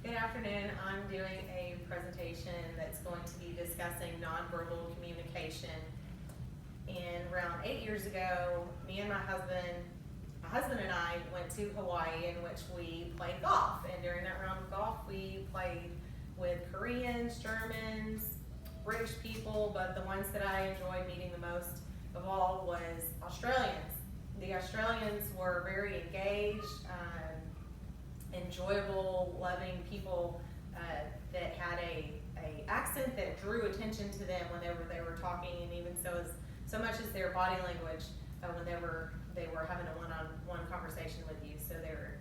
Good afternoon. I'm doing a presentation that's going to be discussing nonverbal communication. And around 8 years ago, me and my husband and I went to Hawaii, in which we played golf. And during that round of golf, we played with Koreans, Germans, British people, but the ones that I enjoyed meeting the most of all was Australians. The Australians were very engaged, enjoyable, loving people that had a accent that drew attention to them when they were talking, and even so much as their body language whenever they were having a one-on-one conversation with you. So they were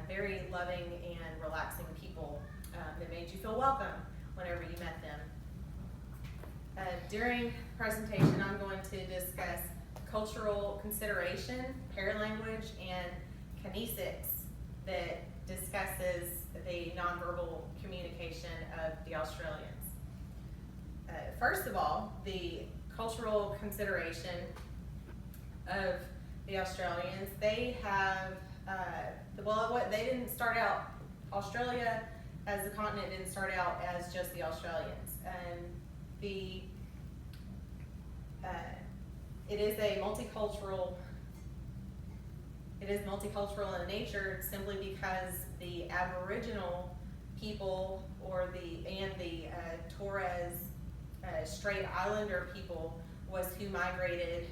very loving and relaxing people that made you feel welcome whenever you met them. During presentation, I'm going to discuss cultural consideration, paralanguage, and kinesics that discusses the nonverbal communication of the Australians. First of all, the cultural consideration of the Australians, they have, they didn't start out, Australia as a continent didn't start out as just the Australians. And it is multicultural in nature simply because the Aboriginal people and the Torres Strait Islander people was who migrated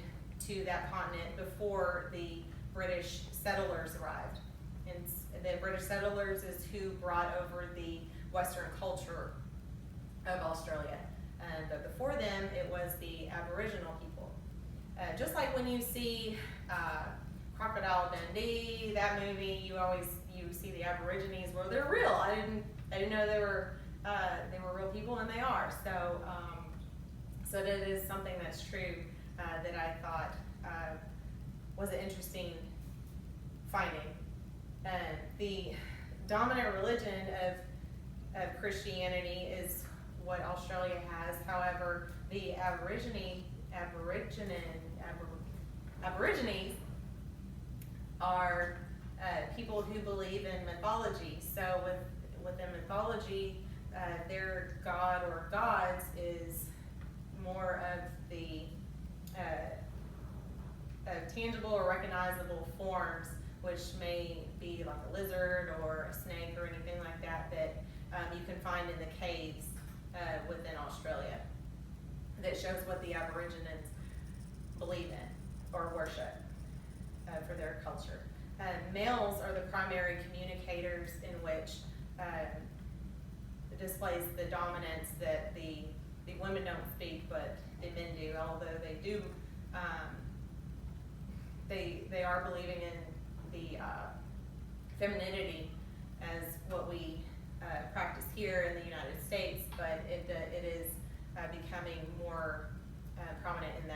to that continent before the British settlers arrived. And the British settlers is who brought over the Western culture of Australia. But before them, it was the Aboriginal people. Just like when you see Crocodile Dundee, that movie, you see the Aborigines. Well, they're real. I didn't know they were real people, and they are. So that is something that's true that I thought was an interesting finding. The dominant religion of Christianity is what Australia has. However, the Aborigines are people who believe in mythology. So within mythology, their god or gods is more of the tangible or recognizable forms, which may be like a lizard or a snake or anything like that you can find in the caves within Australia, that shows what the Aborigines believe in or worship for their culture. Males are the primary communicators, in which it displays the dominance that the women don't speak, but the men do. Although they do, they are believing in the femininity as what we practice here in the United States, but it is becoming more prominent in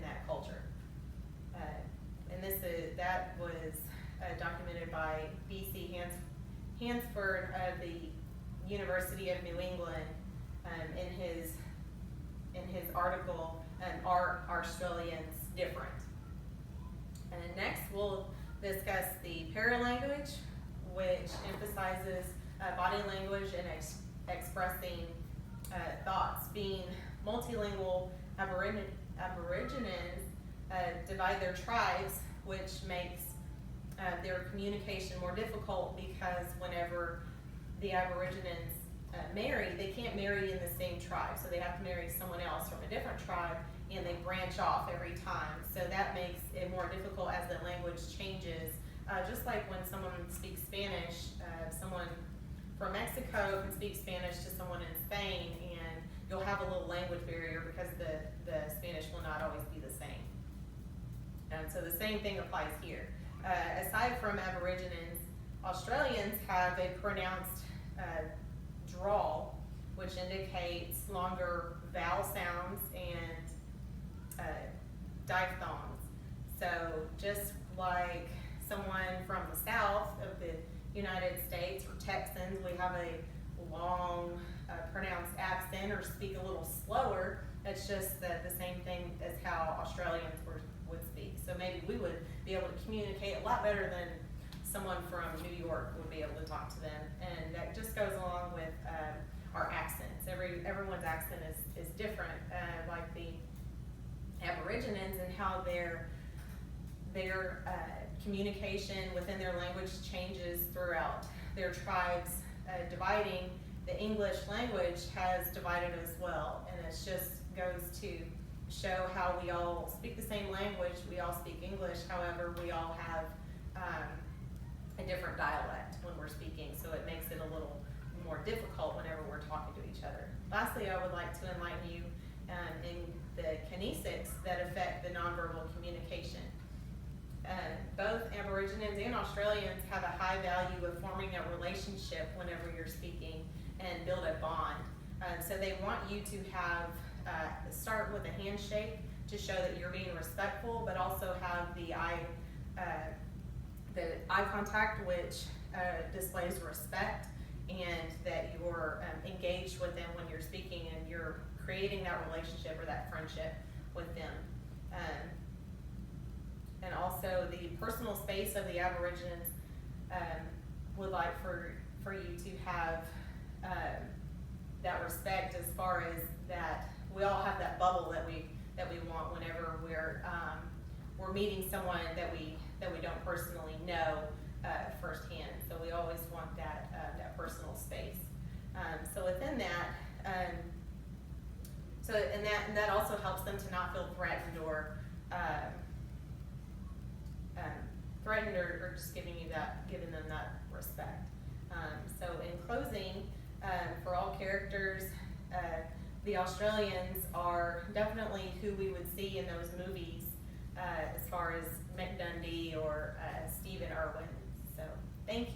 that culture. And that was documented by B.C. Hansford of the University of New England in his article, "Are Australians Different?" And next we'll discuss the paralanguage, which emphasizes body language and expressing thoughts. Being multilingual, Aborigines divide their tribes, which makes their communication more difficult, because whenever the Aborigines marry, they can't marry in the same tribe, so they have to marry someone else from a different tribe, and they branch off every time. So that makes it more difficult as the language changes. Just like when someone speaks Spanish, someone from Mexico can speak Spanish to someone in Spain, and you'll have a little language barrier because the Spanish will not always be the same. And so the same thing applies here. Aside from Aborigines, Australians have a pronounced drawl, which indicates longer vowel sounds and diphthongs. So just like someone from the south of the United States, or Texans, we have a long pronounced accent, or speak a little slower. It's just the same thing as how Australians would speak. So maybe we would be able to communicate a lot better than someone from New York would be able to talk to them. And that just goes along with our accents. Everyone's accent is different, like the Aborigines and how their communication within their language changes throughout their tribes. Dividing the English language has divided as well, and it just goes to show how we all speak the same language, we all speak English, however, we all have a different dialect when we're speaking, so it makes it a little more difficult whenever we're talking to each other. Lastly, I would like to enlighten you in the kinesics that affect the nonverbal communication. Both Aborigines and Australians have a high value of forming a relationship whenever you're speaking and build a bond. So they want you to have start with a handshake to show that you're being respectful, but also have the eye contact, which displays respect, and that you're engaged with them when you're speaking and you're creating that relationship or that friendship with them. And also the personal space of the Aborigines would like for you to have that respect, as far as that we all have that bubble that we want whenever we're meeting someone that we don't personally know firsthand. So we always want that personal space. So within that, and that also helps them to not feel threatened or just giving them that respect. So in closing, for all characters, the Australians are definitely who we would see in those movies, as far as McDundee or Stephen Irwin. So thank you.